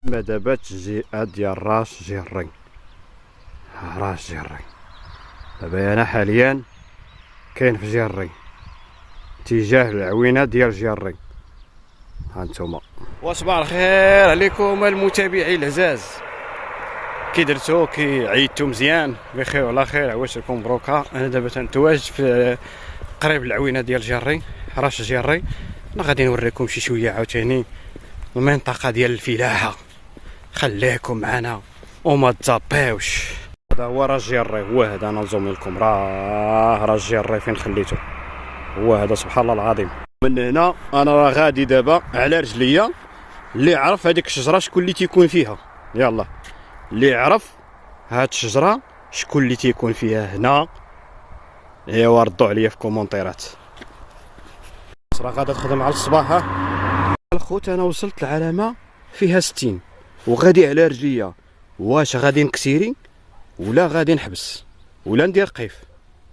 دابا تجزئة ديال راس جيري. راس جيري دابا انا حاليا كاين في جيري اتجاه العوينه ديال جيري. ها انتم وصباح الخير عليكم المتابعين العزاز. كي درتو كي عيدتو مزيان بخير وعلى خير. عواشركم مبروكه. انا دابا تنتواجد في قريب العوينه ديال جيري راس جيري. انا غادي نوريكم شي شويه عاوتاني المنطقه ديال الفلاحه. خليكم معنا وما تزابيوش. هذا هو راس جيري، هو هذا. انا نزوم لكم راه راس جيري فين خليته، هو هذا. سبحان الله العظيم. من هنا انا راه غادي دابا على رجليا. اللي عرف هذيك الشجره شكون اللي تيكون فيها، يلا اللي عرف هاد الشجره شكون اللي تيكون فيها هنا، ايوا ردوا عليا في كومونتيرات. راه غادا تخدم على الصباح. ها الخوت انا وصلت العلامه فيها 60 وغادي على رجليا. واش غادي نكسيري ولا غادي نحبس ولا ندير قيف؟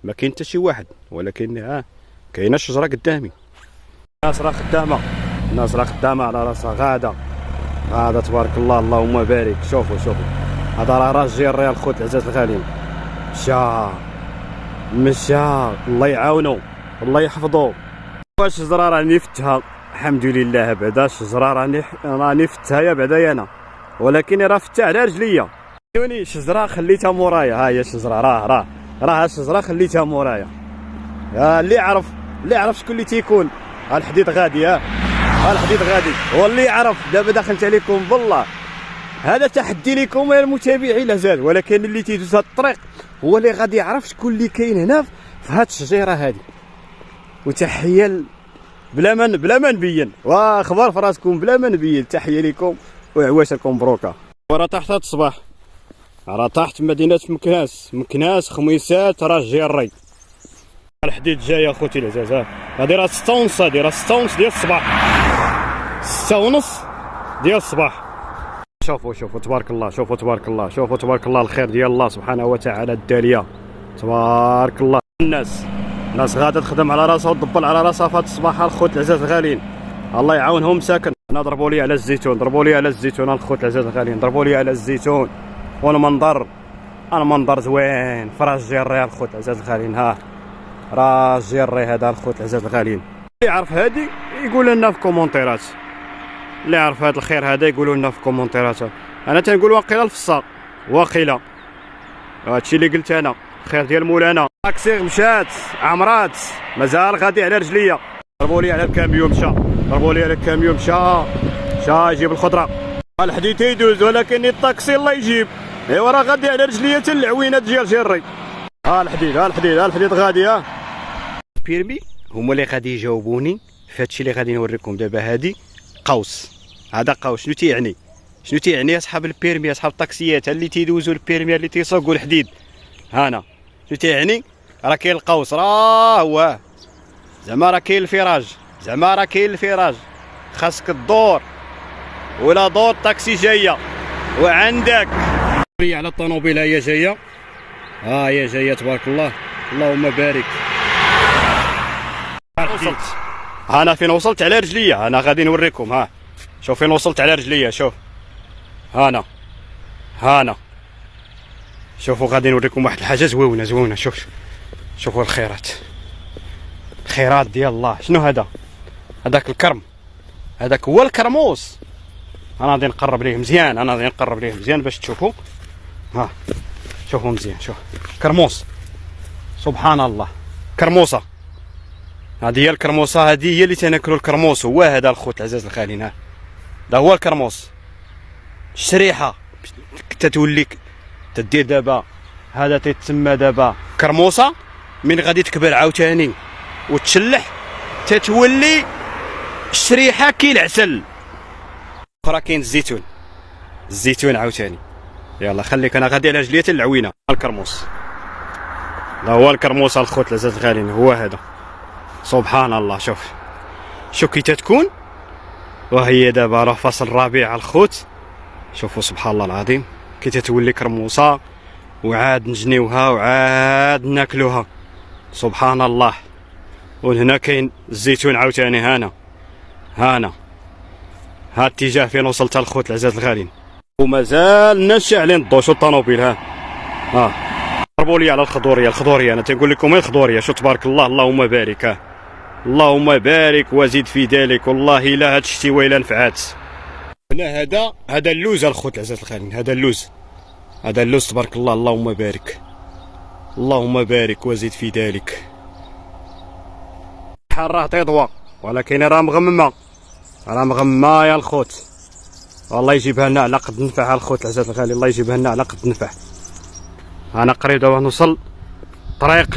ما كاين حتى شي واحد، ولكن كاينه الشجره قدامي. الناس راه خدامه، الناس راه خدامه على راسها. غادا تبارك الله، اللهم بارك. شوفوا هذا راه راس جيري الخوت العزاز الغاليين. مشى الله يعاونو الله يحفظو. واش الشجره راني فتها الحمد لله. بعدا الشجره راني فتها يا بعدا انا، ولكن راه فتها على رجليا. عيوني الشجره خليتها مورايا. ها هي الشجره، راه الشجره خليتها مورايا. اللي عرف شكون اللي تيكون. الحديد غادي. الحديد غادي. واللي عرف دابا دخلت عليكم بالله. هذا تحدي لكم يا المتابعين العزاز، ولكن اللي تيدوز هاد الطريق هو اللي غادي يعرف شكون اللي كاين هنا في هاد الشجيره هادي. وتحيه بلا ما نبين، واخبار في راسكم بلا ما نبين. تحيه لكم وعواشركم مبروكه. ورا تحت هاد الصباح، راه تحت مدينه مكناس خميسات راس جيري. الحديد جاي اخوتي العزاز. هادي راه 6 ونص، هادي راه 6 ونص ديال الصباح. 6 ونص ديال الصباح. شوفوا تبارك الله، شوفوا تبارك الله الخير ديال الله سبحانه وتعالى الداليه. تبارك الله. الناس غادا تخدم على راسها وتضبل على راسها في هذا الصباح. الخوت العزاز الغاليين الله يعاونهم ساكن. انا ضربوا لي على الزيتون الخوت العزاز الغاليين، ضربوا لي على الزيتون. والمنظر زوين في راس جيري الخوت العزاز الغاليين. ها راس جيري هذا الخوت العزاز الغاليين. اللي يعرف هادي يقول لنا في كومونتيرات، اللي يعرف هذا الخير هذا يقولوا لنا في كومونتيرات. انا تنقول واقيلا الفصاق، واقيلا هادشي اللي قلت انا. خير ديال مولانا. طاكسي مشات عمرات، مازال غادي على رجليا. ضربوا لي على الكاميون مشى يجيب الخضره. الحديد يدوز ولكن الطاكسي الله يجيب. ايوا راه غادي على رجليا حتى العوينه ديال جيري. الحديد غادي. بيرمي هما اللي غادي يجاوبوني في هادشي اللي غادي نوريكم دابا. هادي قوس، هذا قوس. شنو تيعني اصحاب البيرمي، اصحاب الطاكسيات اللي تيدوزوا البيرمي اللي تيسوقوا الحديد. هانا شنو تيعني؟ راه كاين القوس، راه هو زعما راه كاين الفراج. خاصك الدور ولا دور الطاكسي جايه. وعندك على الطوموبيل هي جايه. هي جايه تبارك الله، اللهم بارك. وصلت انا فين وصلت على رجليا. انا غادي نوريكم. شوف فين وصلت على رجليا. شوف هانا شوفوا غادي نوريكم واحد الحاجه زوينه. شوفوا الخيرات ديال الله. شنو هذاك الكرم، هذاك هو الكرموس. انا غادي نقرب ليه مزيان، باش تشوفوا. شوفوا مزيان. شوف كرموس، سبحان الله. كرموسه هذه هي الكرموسه، هذه هي اللي تناكلوا الكرموس. هو هذا الخوت العزاز الخالين. هذا هو الكرموس. الشريحه تتولي تدير دابا. هذا تتسمى دابا كرموسه. من غادي تكبر عاوتاني وتشلح تتولي الشريحه كي العسل. اخرى كاين الزيتون عاوتاني. يلا خليك، انا غادي على رجليا العوينه. الكرموس هو الكرموس الخوت العزاز الغالين، هو هذا. سبحان الله. شوف كي تتكون. وهي دابا راه فصل الربيع الخوت. شوفوا سبحان الله العظيم كي تتولي كرموسه، وعاد نجنيوها وعاد ناكلوها. سبحان الله. وهنا كاين الزيتون عاوتاني. هانا ها الاتجاه فين وصلت الخوت العزاز الغالين. ومازال الناس شاعلين الضوء. شو الطوموبيل ها ضربوا لي على الخضوريه انا تنقول لكم الخضوريه. شو تبارك الله اللهم بارك. اللهم بارك وزيد في ذلك. والله الا هاد الشتي ويلا نفعات. هنا هذا اللوز الخوت العزاز الخالين. هذا اللوز تبارك الله اللهم بارك. اللهم بارك وزيد في ذلك. البحر راه تيضوى ولكن راه مغمه يا الخوت. والله يجيبها لنا على قد نفع الخوت العزاز الغالي. الله يجيبها لنا على قد نفع. انا قريب دابا نوصل طريق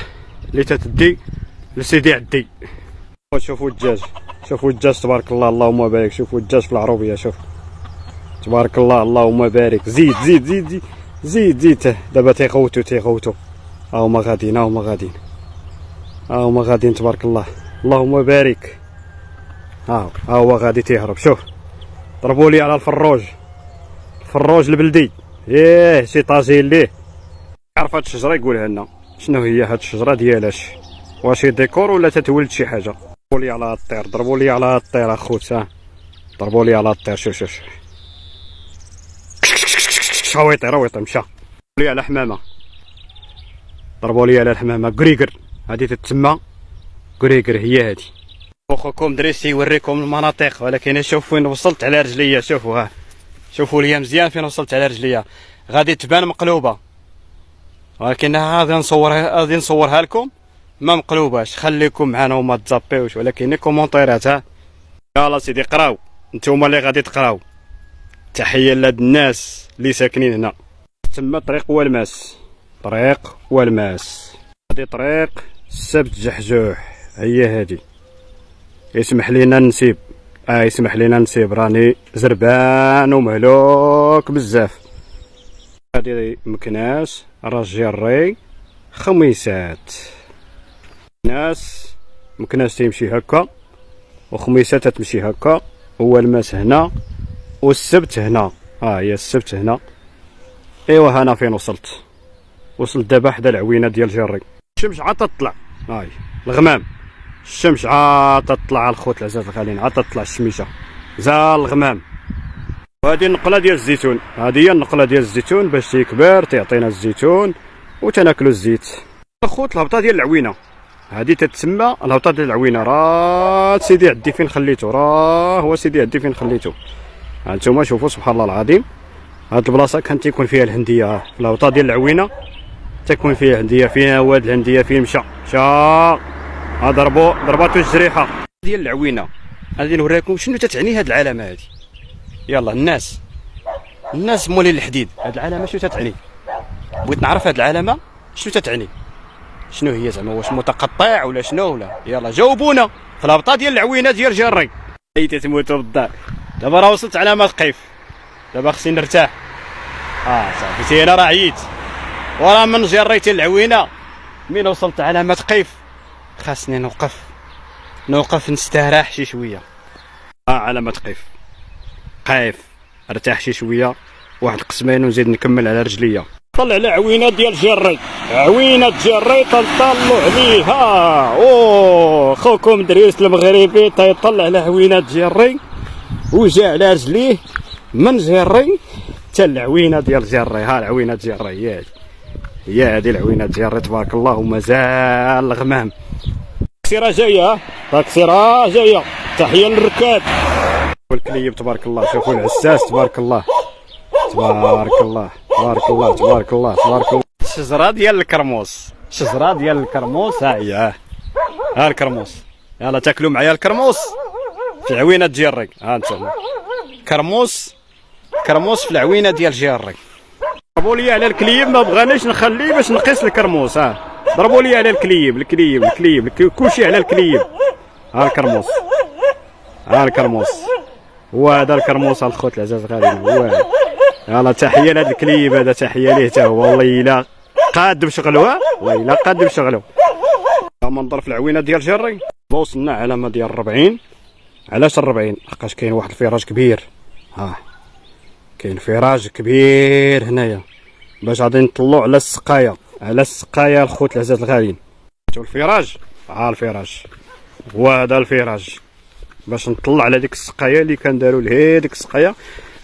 اللي تتدي لسيدي عدي. شوفوا الدجاج تبارك الله اللهم بارك. شوفوا الدجاج في العروبيه. شوف تبارك الله اللهم بارك. زيد دابا تيغوتوا هاهما غاديين تبارك الله اللهم بارك. ها هو غادي تيهرب. شوف ضربوا لي على الفروج البلدي. شي طاجين ليه. عرف هاد الشجره يقولها لنا شنو هي هاد الشجره ديالاش؟ واش ديكور ولا تتولد شي حاجه؟ ضربوا لي على الطير اخوت. ضربوا لي على الطير. شوف هو يطير مشى. ضربوا لي على حمامه. قريقر. هادي تتسمى قريقر. هي هادي. اخوكم دريسي يوريكم المناطق ولكن شوف وين وصلت على رجليا. شوفوا ليا مزيان فين وصلت على رجليا. غادي تبان مقلوبه ولكن غادي نصورها لكم ما مقلوباش. خليكم معنا وما تزابيوش ولكن كومونطيرات. يلا سيدي قراو نتوما اللي غادي تقراو. تحيه لهاد الناس اللي ساكنين هنا. تما طريق والماس. هادي طريق السبت جحجوح. هي هادي. يسمح لينا نسيب راني زربان ومهلوك بزاف. هادي مكناس راس جيري خميسات. مكناس تيمشي هكا وخميسات تمشي هكا. هو الماس هنا والسبت هنا. هي السبت هنا. ايوا هنا فين وصلت دابا حدا العوينه ديال جيري. الشمس عاد تطلع. الغمام. الشمس عاد تطلع الخوت العزاز الغاليين. عاد تطلع الشميشه زال الغمام. وهذه النقله ديال الزيتون. هذه هي النقله ديال الزيتون باش تيكبر تيعطينا الزيتون وتناكلوا الزيت. الخوت الهبطه ديال العوينه هذه تتسمى الهبطه ديال العوينه. راه سيدي عدي فين خليتو. هانتوما شوفوا سبحان الله العظيم. هاد البلاصه كانت تيكون فيها الهنديه. في الهبطه ديال العوينه تكون فيها الهنديه. فيها واد الهنديه فين مشى ضرباتو الجريحه ديال العوينه. غادي نوريكم شنو تتعني هاد العلامه هادي. يلا الناس مولين الحديد. هاد العلامه شنو تتعني؟ بغيت نعرف هاد العلامه شنو تتعني. شنو هي زعما واش متقطع ولا شنو ولا؟ يلا جاوبونا في الهبطه ديال العوينه ديال جري. تموتوا بالدار. دابا راه وصلت على مقيف. دابا خصني نرتاح. صافي انا راه عييت وراه من جريت العوينه من وصلت على مقيف خاصني نوقف نستراح شي شويه. على قيف ارتاح شي شويه واحد قسمين ونزيد نكمل على رجليا. طلع على عوينه ديال جري. تنطلوا عليها. خوكم دريس المغربي تيطلع على عوينه جري وجا على رجليه من جري حتى العوينه ديال جري. العوينه جري هي هذه العوينه جري تبارك الله. ومازال الغمام. تاكسيرة جايه. تحيه للركاب والكليب تبارك الله. شوفوا العساس تبارك الله. الشجره ديال الكرموس. ها الكرموس. يلا تاكلوا معايا الكرموس في العوينه ديال انتم. كرموس في العوينه ديال جيري. ضربوا لي على الكليب ما بغانيش نخليه باش نقيس الكرموس. ضربوا لي على الكليب كلشي على الكليب. الكرموس هو هذا الكرموس الخوت العزاز غالي. هو يلا تحيه لهذا الكليب هذا. تحيه ليه حتى هو. والله الا قاد بشغلو. منظر في العوينه ديال جري. وصلنا علامه ديال 40. علاش 40؟ لحقاش كاين واحد الفراج كبير. كاين فراج كبير هنايا باش غادي نطلعوا على السقايه الخوت العزاز الغاليين. شوف الفراج. هو هذا الفراج باش نطلع على ديك السقايه اللي كنداروا لهي. ديك السقايه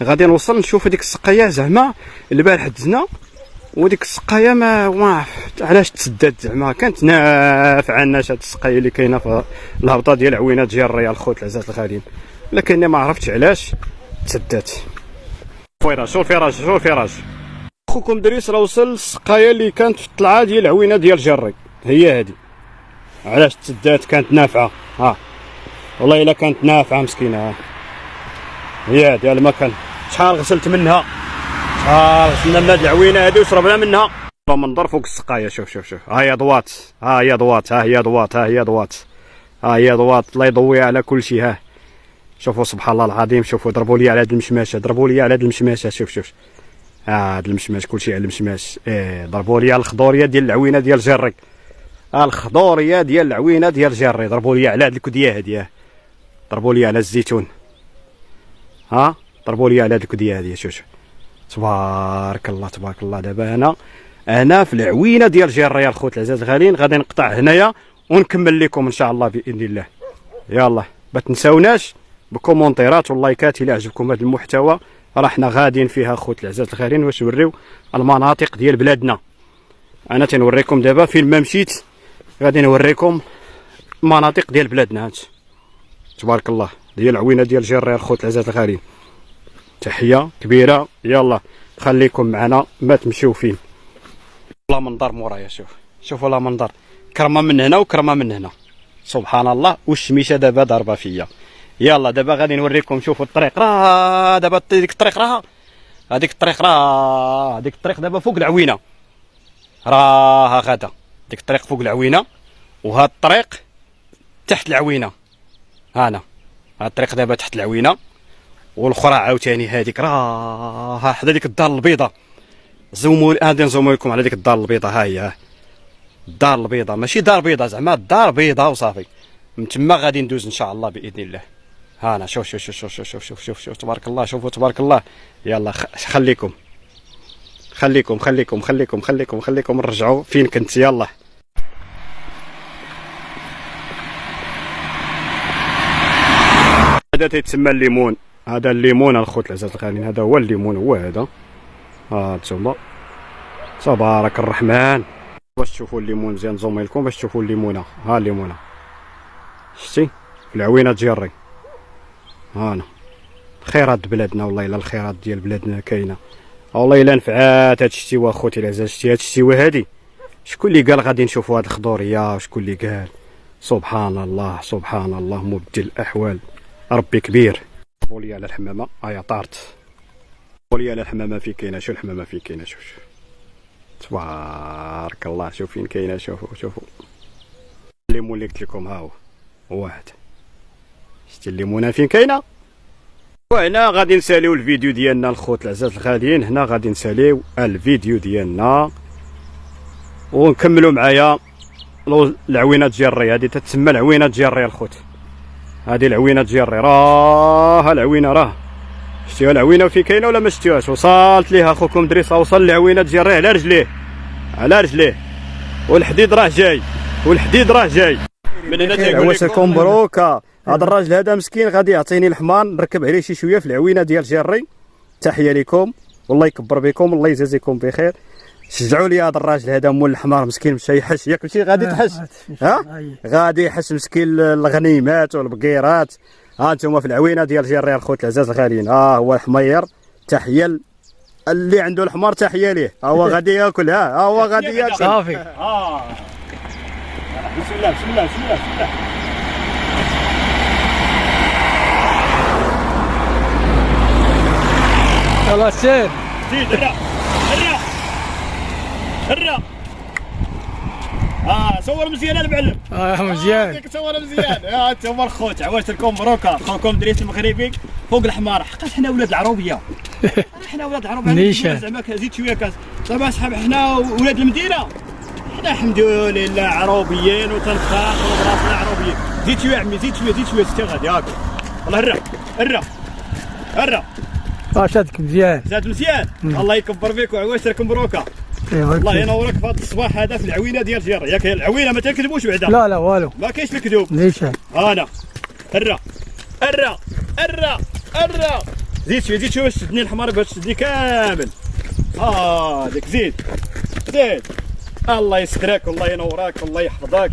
غادي نوصل نشوف هذيك السقايه زعما البارح دزنا، وديك السقايه ما علاش تسدات، زعما كانت نافعه الناس هاد السقايه اللي كاينه في الهبطه ديال عوينات جيري الخوت العزاز الغاليين، لكن ما عرفتش علاش تسدات. شوف الفراج خوكم دريس راه وصل السقايه اللي كانت في الطلعه ديال عوينه ديال جيري، هي هذه. علاش تسدات؟ كانت نافعه، والله الا كانت نافعه مسكينه. هي هذه المكان، شحال غسلت منها، شحال غسلنا من هاد العوينه هذه وشربنا منها. منظر فوق السقايه، شوف ها هي ضوات، ها هي ضوات، الله يضويها على كل شيء. شوفوا سبحان الله العظيم، شوفوا ضربوا لي على هاد المشماشه، شوف هاد المشماش كلشي على المشماش. ضربوا لي على الخضوريه ديال العوينه ديال جري، الخضوريه ديال العوينه ديال جري، ضربوا لي على هاد الكديه هاديه، ضربوا لي على الزيتون، ضربوا لي على هاد الكديه هاديه. شوف تبارك الله. دابا انا في العوينه ديال جيري الخوت العزاز الغاليين، غادي نقطع هنايا ونكمل لكم ان شاء الله باذن الله. يلا ما تنساوناش بكومونتيرات واللايكات الى عجبكم هذا المحتوى. راه حنا غاديين فيها خوت العزاز الغاليين باش نوريو المناطق ديال بلادنا. انا تنوريكم دابا فين ما مشيت، غادي نوريكم المناطق ديال بلادنا. تبارك الله ديال العوينه ديال جيري الخوت العزاز الغاليين، تحيه كبيره. يلا خليكم معنا ما تمشيو فين. والله منظر مورايا، شوفوا لا منظر، كرمه من هنا وكرمه من هنا، سبحان الله. والشميشه دابا ضاربه فيا. يلا دابا غادي نوريكم. شوفوا الطريق، راه دابا ديك الطريق، هذيك الطريق دابا فوق العوينه، راه غادا ديك الطريق فوق العوينه، وهاد الطريق تحت العوينه. هاد الطريق دابا تحت العوينه، والاخرى عاوتاني هذيك راه حدا ديك الدار البيضاء. غادي نزومو لكم على ديك الدار البيضاء. ها هي الدار البيضاء، ماشي دار بيضاء زعما الدار بيضاء وصافي. من تما غادي ندوز ان شاء الله باذن الله. هانا شوف تبارك الله، شوفوا تبارك الله. يلا خليكم نرجعوا فين كنت. يلا هذا تيتسمى الليمون، هذا الليمون الخوت العزاز الغاليين، هذا هو الليمون، هو هذا. انتما تبارك الرحمن. باش تشوفوا الليمون مزيان نزوم لكم باش تشوفوا الليمونه. ها الليمونه شتي في العوينه جيري. هانا خيرات بلادنا، والله الا الخيرات ديال بلادنا كاينه، والله الا نفعات هاد الشتيوه اخوتي العزاز. شتي هاد الشتيوه هادي، شكون اللي قال غادي نشوفوا هاد الخضوريه؟ شكون اللي قال؟ سبحان الله مبدل الاحوال، ربي كبير. ضربوا لي على الحمامه، هيا طارت. ضربوا لي على الحمامه فين كاينه، شوف الحمامه فين كاينه، شوف تبارك الله. شوف فين كاينه، شوفوا الليمون اللي قلت لكم، ها هو واحد. شتي الليمونه فين كاينه. وهنا غادي نساليو الفيديو ديالنا الخوت العزاز الغاليين. هنا غادي نساليو الفيديو ديالنا ونكملوا معايا العوينه جيري. هذه تتسمى العوينه جيري الخوت، هذه العوينه جيري. راه العوينه، راه شتيها العوينه فين كاينه ولا ما شتيوهاش؟ وصلت ليها اخوكم دريس، وصل لعوينه جيري على رجليه، والحديد راه جاي من هنا. تيقول لكم مبروك. هذا الراجل هذا مسكين غادي يعطيني الحمار نركب عليه شي شويه في العوينه ديال جيري. تحيه لكم والله يكبر بكم، الله يجازيكم بخير. شجعوا لي هذا الراجل هذا مول الحمار مسكين، مشى يحش ياكل شي، غادي تحش. غادي يحش مسكين الغنيمات والبقيرات. انتم في العوينه ديال جيري الخوت العزاز الغاليين. هو الحمير، تحيه اللي عنده الحمار، تحيه ليه. هو غادي ياكل، هو غادي ياكل صافي. بسم الله. يلا سير زيد. هرا صور مزيان المعلم. مزيان صور مزيان. انتم الخوت، عواشت لكم مبروكه. خوكم دريس المغربي فوق الحمار. حقاش حنا ولاد العروبيه، حنا ولاد العروبيه زعما. زيد شويه كاس زعما صحاب، حنا ولاد المدينه، حنا الحمد لله عروبيين وتنفاخروا براسنا عروبيين. زيد شويه عمي، زيد شويه ستي غادي هاك. والله هرا شادك مزيان، زاد مزيان. الله يكبر فيك وعواشت لكم مبروكه. الله ينورك في هذا الصباح هذا في العوينه ديال جيري. ياك العوينه ما تنكذبوش بعدا. لا والو، ما كاينش الكذوب. نيشان. انا هرا زيد شويه زيد شويه باش تشدني الحمار باش تشدني كامل. ديك زيد زيد. الله يسترك والله ينورك والله يحفظك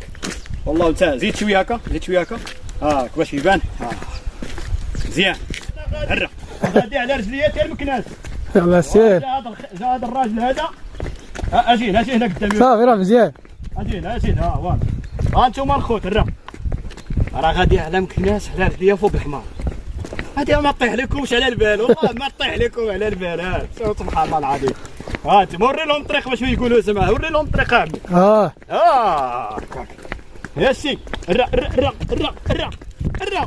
والله تاع. زيد شويه هكا زيد شويه هكا هاك باش يبان. مزيان. هرا غادي على رجليا حتى المكناس. يلا سير. هذا الراجل هذا اجي هنا قدامي. صافي راه مزيان. اجي هنا واضح. انتوما الخوت هرا راه غادي على مكناس على رجليا فوق الحمار. هادي ما طيح لكمش على البال والله ما طيح لكم على البال. سبحان الله العظيم. انت وري لهم الطريق باش ما يقولوا سمع. وري لهم الطريق عمي. هكاك يا سي. الرا الرا الرا الرا الرا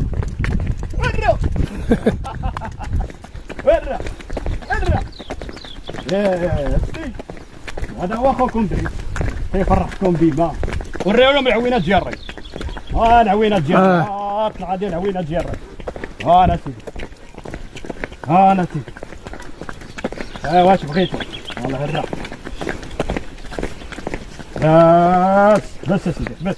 الرا الرا الرا يا سي. هذا هو اخوكم دري كيفرحكم بيما. وريو لهم العوينه تجري. العوينه تجري. طلع ديال العوينه تجري. انا سيدي انا سيدي. واش بغيتي والله هرا. بس سيدي بس.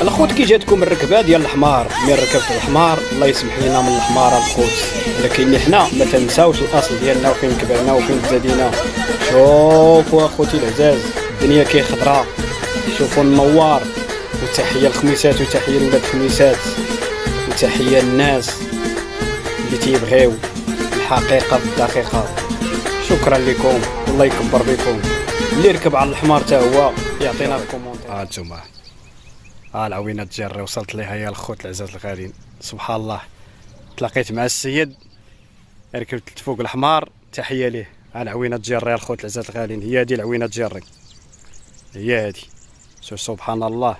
الخوت كي جاتكم الركبه ديال الحمار، ملي ركبت الحمار الله يسمح لنا من الحمار الخوت، ولكن حنا ما تنساوش الاصل ديالنا وفين كبرنا وفين تزادينا. شوفوا اخوتي العزاز الدنيا كي خضراء، شوفوا النوار. وتحيه الخميسات وتحيه لولاد الخميسات وتحيه الناس اللي تيبغيو الحقيقه بالدقيقه. شكرا لكم والله يكبر بكم. اللي ركب على الحمار حتى هو يعطينا الكومونتير. انتما العوينه تجري وصلت ليها يا الخوت العزاز الغالين. سبحان الله تلاقيت مع السيد ركبت فوق الحمار. تحيه ليه. العوينه تجري يا الخوت العزاز الغالين. هي هذه العوينه تجري هي هذه. سبحان الله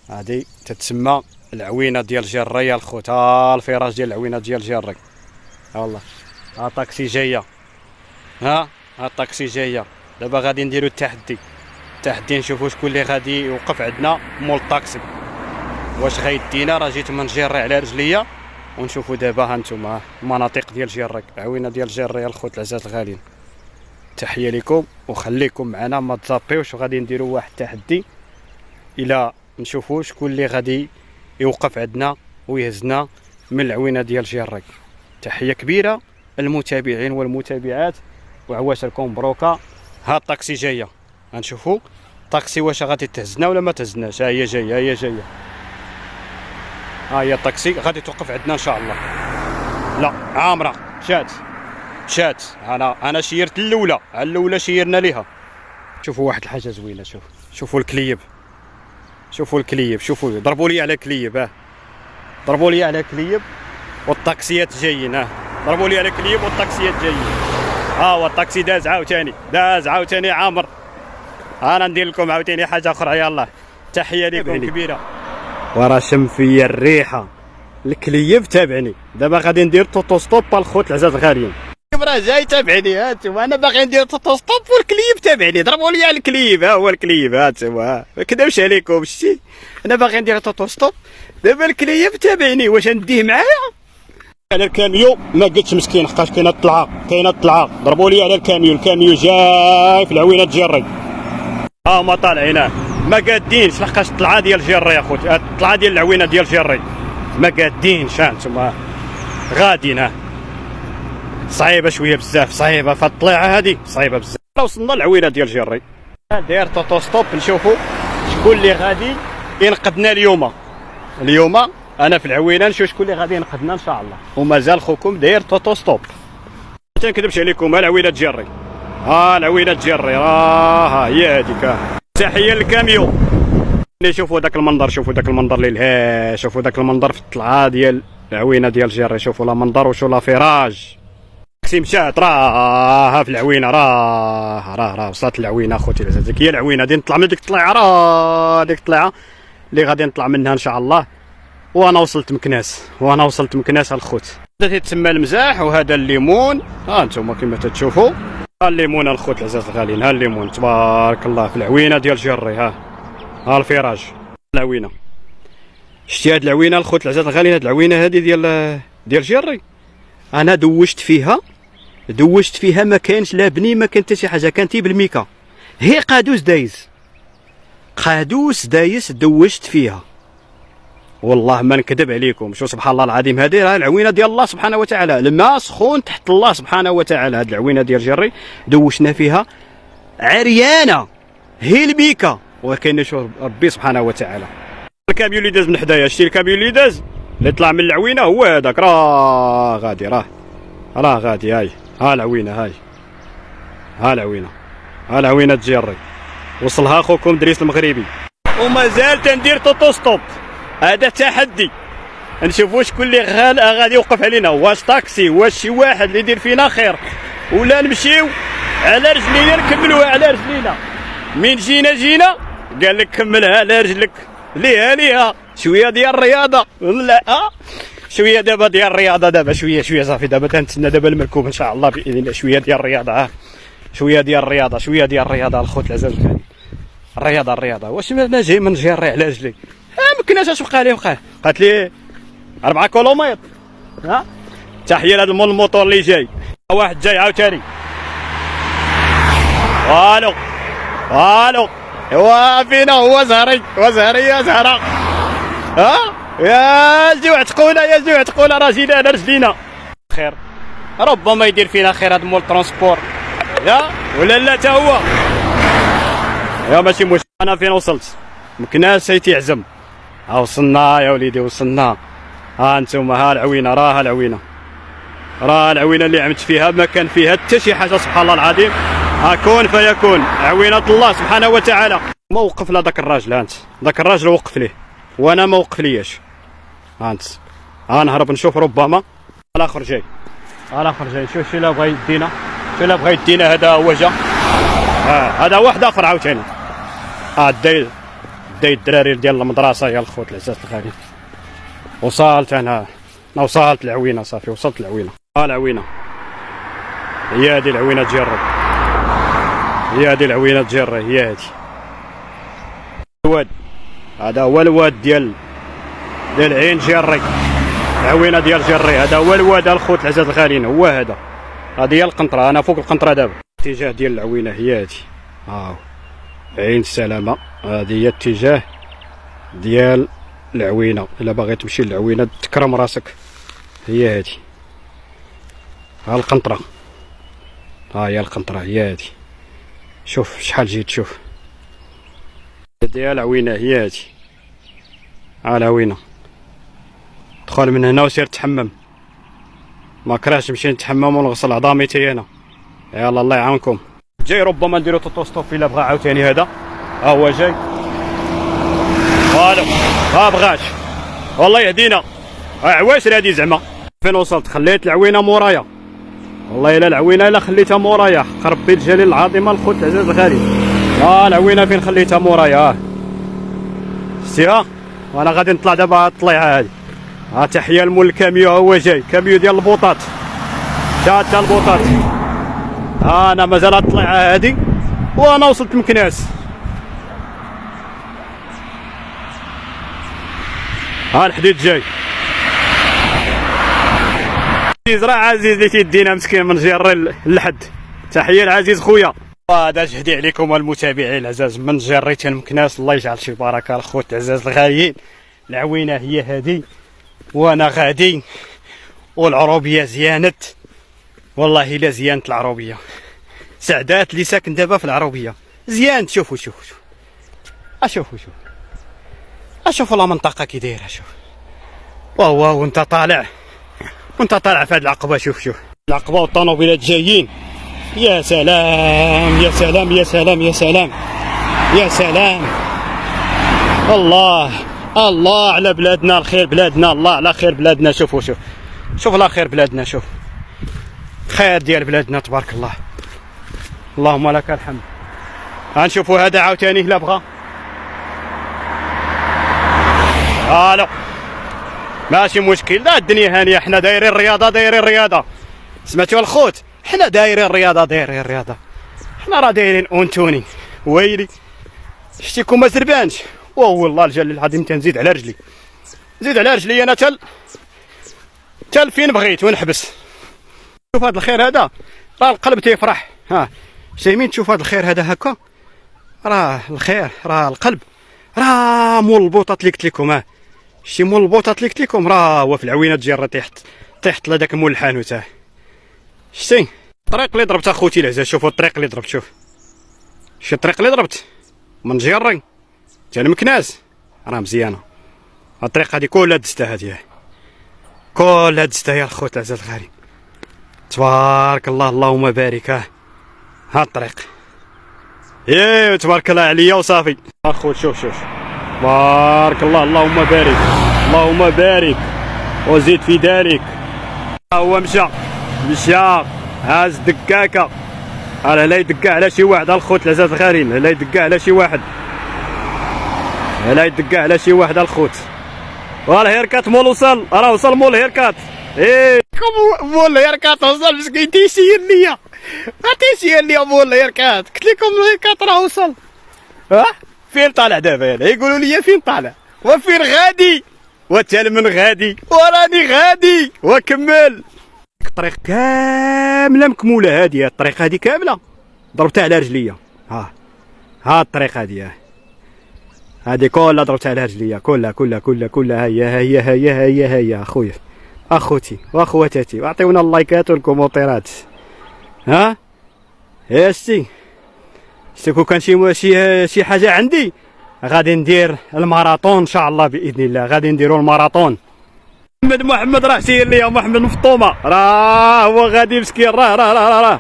هذه تتسمى العوينه ديال جري يا الخوت. الفراش ديال العوينه ديال جري. والله طاكسي جايه. الطاكسي جايه. دابا غادي نديرو التحدي نشوفوا شكون اللي غادي يوقف عندنا مول الطاكسي. واش غيدينا؟ راه جيت من جيري على رجليا ونشوفوا دابا. ها انتم المناطق ديال جيري. عوينه ديال جيري يا الخوت العزاز الغالين. تحيه لكم وخليكم معنا ما تزابيوش. وغادي نديروا واحد التحدي الى نشوفوا شكون اللي غادي يوقف عندنا ويهزنا من العوينه ديال جيري. تحيه كبيره المتابعين والمتابعات وعواشركم مبروكه. ها الطاكسي جايه. غنشوفوا الطاكسي واش غادي تهزنا ولا ما تهزناش. هي جايه. هي الطاكسي غادي توقف عندنا ان شاء الله. لا عامره مشات. انا شيرت الاولى شيرنا ليها. شوفوا واحد الحاجه زوينه. شوفوا الكليب. شوفوا ضربوا لي على كليب. ضربوا لي على كليب والطاكسيات جايين. ضربوا لي على كليب والطاكسيات جايين. والطاكسي داز عاوتاني عامر. انا ندير لكم عاوتاني حاجه اخرى. يلا تحيه لكم كبيره. وراه شم فيا الريحه. الكليب تابعني. دابا غادي ندير توتو ستوب الخوت العزاز الغاليين. راه جاي تابعني. هانتوما انا باغي ندير توتو ستوب والكليب تابعني. ضربوا لي على الكليب. هو الكليب. هانتوما ما كذبش عليكم. شتي انا باغي ندير توتو ستوب. دابا الكليب تابعني. واش نديه معايا على الكاميو؟ ما قلتش مسكين حقاش كاينه الطلعه. ضربوا لي على الكاميو جاي في العوينه تجري. ما طالعين ما قادينش لحقاش الطلعه ديال جري يا خوتي. الطلعه ديال العوينه ديال جري ما قادينش. انتما غاديين. صعيبه شويه بزاف. صعيبه في الطليعه هذه صعيبه بزاف. وصلنا العوينه ديال جري. داير توتو ستوب نشوفوا شكون اللي غادي ينقذنا اليوم. انا في العوينه نشوف شكون اللي غادي ينقذنا ان شاء الله. ومازال خوكم داير توتو ستوب. ما نكذبش عليكم. العوينه تجري. العوينه تجري راه هي هذيك. تحيه للكاميو. شوفوا داك المنظر. شوفوا داك المنظر في الطلعه ديال العوينه ديال جري. شوفوا لا منظر وشو لا فراج. الطاكسي مشات راه في العوينه. راه وصلت العوينه اخوتي العزاز. هي العوينه غادي نطلع من ديك الطليعه. راه ديك الطليعه اللي غادي نطلع منها ان شاء الله. وانا وصلت مكناس الخوت. هذا تسمى المزاح وهذا الليمون. انتم كما تشوفوا الليمون الخوت العزاز الغاليين. الليمون تبارك الله في العوينه ديال جري. الفراج العوينه. شتي هاد العوينه الخوت العزاز الغاليين. هاد العوينه هذه ديال جري انا دوشت فيها ما كانش لا بني ما كان حتى شي حاجه. كانت بالميكا. هي قادوس دايز دوشت فيها. والله ما نكذب عليكم. شوف سبحان الله العظيم، هذه راه العوينه ديال الله سبحانه وتعالى، الماء سخون تحت الله سبحانه وتعالى. هذه العوينه ديال جري دوشنا فيها عريانه هي البيكه، ولكن شوف ربي سبحانه وتعالى. الكاميون اللي داز من حدايا، شتي الكاميون اللي داز اللي طلع من العوينه هو هذاك، راه غادي، راه غادي. هاي ها العوينه، ها العوينه جري وصلها اخوكم دريس المغربي. ومازال تندير توتو ستوب، هذا تحدي نشوفوا شكون اللي غادي يوقف علينا، واش طاكسي، واش شي واحد اللي يدير فينا خير، ولا نمشيو على رجلينا نكملوها على رجلينا. من جينا قال لك كملها على رجلك، ليها شويه ديال الرياضه. لا شويه دابا ديال الرياضه، دابا شويه صافي، دابا تنتسنى دابا المركوب ان شاء الله باذن الله. شويه ديال الرياضه، شويه ديال الرياضه الخوت العزاز الغالي. الرياضه واش انا جاي من جيري على رجلي؟ ما كناش اش بقى لي قالت لي 4 كيلومتر. تحيه لهذا الموتور اللي جاي، واحد جاي عاوتاني. والو ايوا فينا هو زهري يا زهره. يا جوع تقونا راه جينا على رجلينا. خير ربما يدير فينا خير هذا مول الترونسبور، ولا حتى هو. يا ماشي مشكل. انا فين وصلت؟ مكناس تيعزم. وصلنا يا وليدي، وصلنا. انتم، ها العوينه، راه العوينه اللي عمت فيها ما كان فيها حتى شي حاجه سبحان الله العظيم. كون فيكون، عوينه الله سبحانه وتعالى. ما وقف لا داك الراجل، داك الراجل وقف ليه وانا ما وقف لياش. نهرب نشوف ربما الاخر جاي. شوف شي لا بغى يدينا، هذا هو جا. هذا واحد اخر عاوتاني. داي الدراري ديال المدرسه يا الخوت العزاز الغالي. وصلت العوينه صافي، وصلت العوينه. العوينه هي هذه، العوينه تجري، هي هذه. الواد هذا هو الواد ديال عين جري، العوينه ديال جري، هذا هو الواد الخوت العزاز الغاليين، هو هذا. هذه هي القنطره، انا فوق القنطره دابا. الاتجاه ديال العوينه هي هذه، عين السلامه. هذه هي الاتجاه ديال العوينه. الا باغي تمشي للعوينه تكرم راسك، هي هذه. ها القنطره، هي القنطره، هي هذه. شوف شحال جيت، شوف ديال العوينه هي هذه. العوينه دخل من هنا وسير تحمم. ما كرهش نمشي نتحمم ونغسل عظامي تي انا. يلا الله يعاونكم. جاي ربما نديرو توتو ستوب الا بغا عاوتاني. هذا هو جاي. ما بغاش والله يهدينا. عواش هادي زعما. فين وصلت؟ خليت العوينه مورايا، والله الا العوينه الا خليتها مورايا ربي الجليل العظيم الخوت العزاز الغالي. العوينه فين خليتها مورايا. شتيها وانا غادي نطلع دابا الطليعه هذه. تحيه لمول الكاميو، هو جاي كاميو ديال البوطات، حتى البوطات. انا مازال الطليعه هذه وانا وصلت مكناس. الحديد جاي. راه عزيز اللي تيدينا مسكين من جيري للحد. تحيه العزيز خويا. هذا جهدي عليكم المتابعين العزاز من جري مكناس. الله يجعل شي بركه الخوت العزاز الغاليين. العوينه هي هذه وانا غادي، والعروبيه زيانت، والله الا زيانت العروبيه. سعدات اللي ساكن دابا في العروبيه زيانت. شوفوا شوفوا لا منطقه كي دايره. شوف وانت طالع في هذه العقبه. شوف العقبه والطوموبيلات جايين. يا سلام يا سلام يا سلام يا سلام يا سلام. الله على بلادنا، الخير بلادنا، الله على خير بلادنا. شوف على خير بلادنا. شوف خير ديال بلادنا تبارك الله. اللهم لك الحمد. غنشوفوا هذا عاوتاني الا بغا. لا ماشي مشكل، لا الدنيا هانيه. حنا دايرين الرياضه، سمعتوا الخوت؟ حنا دايرين الرياضه. حنا راه دايرين اونتوني. ويلي شتيكم ما زربانش. والله الجليل العظيم تنزيد على رجلي انا تل فين بغيت ونحبس. شوف هذا الخير هذا، راه القلب تيفرح. شايمين تشوف هذا الخير هذا هكا، راه الخير، راه القلب، راه مول البوطات اللي قلت لكم. شي مول البوطات اللي قلت لكم راه هو في العوينه ديال طيحت لهداك مول الحانوت. شتي الطريق اللي ضربت اخوتي العزاز، شوفوا الطريق اللي ضربت، شوف شي الطريق اللي ضربت من جيري حتى لمكناس راه مزيانه. الطريق هذه كلها دزتها، هذه كلها دزتها يا خوت العزاز الغالي، تبارك الله اللهم بارك. ها الطريق ايه تبارك الله عليا وصافي اخوت. شوف بارك الله اللهم بارك اللهم بارك وزيد في ذلك. هو مشى هاز دكاكه، راه لا يدقع على شي واحد الخوت العزاز الغالين، لا يدقع على شي واحد، لا يدقع على شي واحد الخوت. راه هيركات مول وصل، راه وصل مول هيركات. ايه مول هيركات وصل، مسكين تيسير ليا مول هيركات، قلت لكم هيركات راه وصل. فين طالع دابا؟ يقولوا لي فين طالع وفين غادي، وتال من غادي وراني غادي وكمل. الطريق كامله مكموله، هذه الطريق هذه كامله ضربتها على رجليا. ها الطريق هذه كلها ضربتها على رجليا، كلها هيا اخويا اخوتي واخواتاتي، اعطيونا اللايكات والكومونتيرات. ها يا شتي كون كان شي حاجه عندي غادي ندير الماراطون ان شاء الله باذن الله، غادي نديروا الماراطون. محمد راه سير ليا، محمد مفطومه راه هو غادي مسكين، راه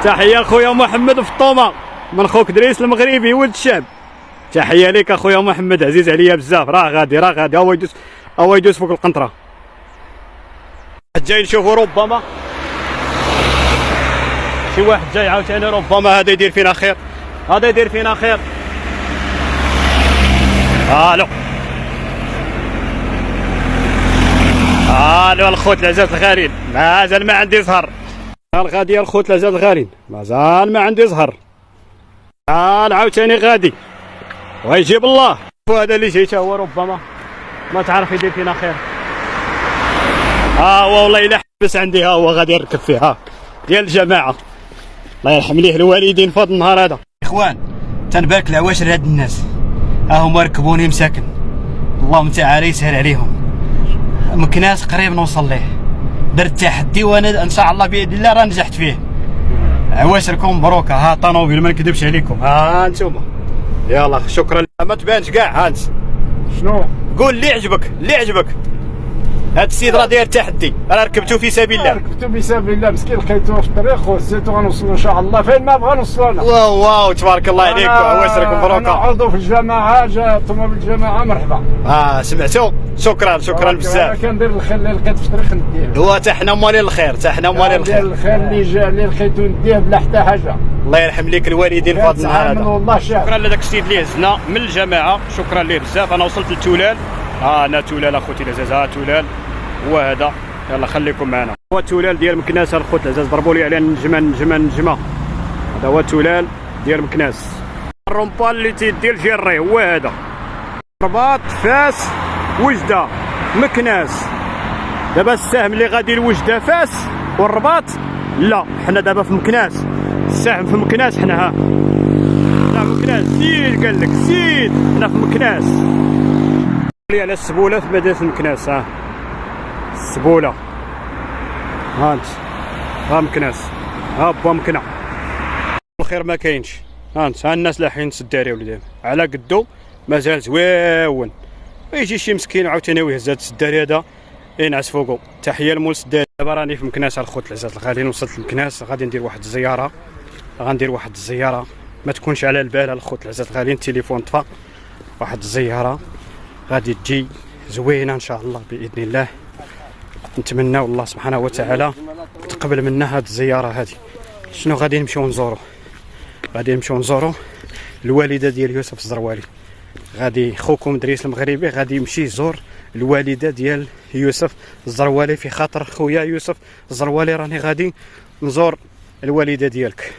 تحيه لخويا محمد مفطومه من خوك دريس المغربي ولد الشعب، تحيه ليك اخويا محمد، عزيز عليا بزاف. راه غادي هو يدوس فوق القنطره. جاي نشوفوا ربما شي واحد جاي عاوتاني، ربما هذا يدير فينا خير، الو الخوت العزاز الغالين، مازال ما عندي زهر. غادي الخوت العزاز الغالين، مازال ما عندي زهر. عاوتاني غادي ويجيب الله. وهذا اللي جيت هو ربما ما تعرف يدير فينا خير. هو والله الا حبس عندي، هو غادي يركب فيها ديال الجماعه. الله يرحم ليه الوالدين في هذا النهار هذا. اخوان تنبارك العواشر هاد الناس، هما ركبوني مساكن، اللهم تعالى يسهل عليهم. مكناس قريب نوصل ليه، درت تحدي وانا ان شاء الله باذن الله راه نجحت فيه. عواشركم مبروكه. ها طونوبيل ما نكذبش عليكم، ها انتوما يلا شكرا. ما تبانش كاع، ها انت شنو قول اللي عجبك. هاد السيد راه داير تحدي، راه ركبتو في سبيل الله. ركبتو في سبيل الله، مسكين لقيتو في الطريق وهزيتو غنوصلو ان شاء الله فين ما بغا نوصلو. انا واو تبارك الله عليكم، عواشركم مبروكه. انا عضو في الجماعه، جا طوموبيل الجماعه مرحبا. سمعتوا، شكرا بزاف. كندير الخير اللي لقيت في الطريق نديه. هو حتى حنا موالين الخير، ندير الخير اللي لقيتو نديه بلا حتى حاجه. الله يرحم ليك الوالدين في هذا النهار هذا. والله شكرا لذاك السيد اللي هزنا من الجماعه، شكرا ليه بزاف. انا وصلت لتولال، انا تولال اخوتي العزاز، تولال هو هذا. يلا خليكم معنا. هو تولال ديال مكناس الخوت العزاز، ضربوا لي عليه نجمه. هذا هو تولال ديال مكناس. الرومبال اللي تيدير جيري هو هذا، رباط فاس وجده مكناس. دابا السهم اللي غادي لوجده فاس، والرباط لا، حنا دابا في مكناس. السهم في مكناس حنا، حنا مكناس. زيد قال لك زيد، حنا في مكناس. لي على السبوله في مدينه مكناس. السبوله ها انت، ها مكناس، ها با مكنه. الخير ما كاينش. ها انت، ها الناس لاحين السداري ولدي على قدو، مازال زويون. يجي شي مسكين عاوتاني ويهز هاد السداري هذا ينعس فوقو. تحيه لمول السداري. دابا راني في مكناس الخوت العزاز الغاليين، وصلت لمكناس. غادي ندير واحد الزياره، ما تكونش على البال الخوت العزاز الغاليين، التليفون طفى. واحد الزياره غادي تجي زوينه ان شاء الله باذن الله. نتمنى الله سبحانه وتعالى تقبل منا هاد الزياره هذه. شنو غادي نمشيو نزورو الوالده ديال يوسف الزروالي. غادي خوكم دريس المغربي غادي يمشي يزور الوالده ديال يوسف الزروالي، في خاطر خويا يوسف الزروالي راني غادي نزور الوالده ديالك.